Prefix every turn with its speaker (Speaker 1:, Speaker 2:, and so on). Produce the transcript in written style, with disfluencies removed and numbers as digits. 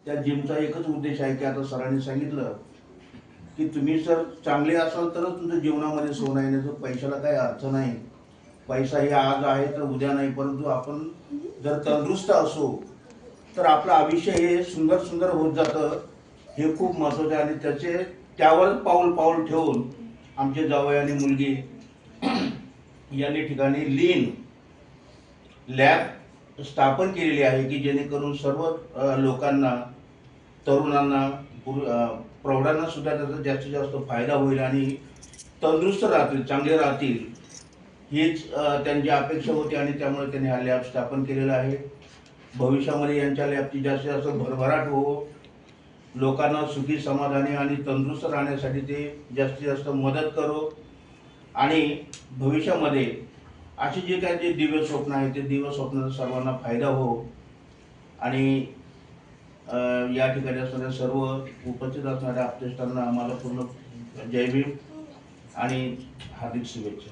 Speaker 1: त्या जिमचा एकच उद्देश आहे की आता सरांनी सांगितलं की तुम्ही जर चांगले असाल तरच तुमच्या जीवनामध्ये सोनं आहे, नाही तर पैशाला काही अर्थ नाही. पैसा हे आज आहे तर उद्या नाही, परंतु आपण जर तंदुरुस्त असो तर आपलं आयुष्य हे सुंदर सुंदर होत जातं. हे खूप महत्त्वाचं आहे आणि त्यावर पाऊल पाऊल ठेवून आमचे जावई आणि मुलगी यांनी ठिकाणी लीन लॅब स्थापन केलेली आहे की जेणेकरून सर्व लोकांना, तरुणांना, प्रौढांना सुद्धा त्याचा जास्तीत जास्त फायदा होईल आणि तंदुरुस्त राहतील, चांगले राहतील, हीच त्यांची अपेक्षा होती आणि त्यामुळे त्यांनी हा लॅब स्थापन केलेला आहे. भविष्यामध्ये यांच्या लॅबची जास्तीत जास्त भरभराट हो, लोकांना सुखी, समाधानी आणि तंदुरुस्त राहण्यासाठी ते जास्तीत जास्त मदत करो आणि भविष्यामध्ये अशी जे काही जे दिव्य स्वप्न आहे ते दिव्य स्वप्नाचा सर्वांना फायदा हो. आणि या ठिकाणी असणाऱ्या सर्व उपस्थित असणाऱ्या आपतेष्टांना आम्हाला पूर्ण जय भीम आणि हार्दिक शुभेच्छा.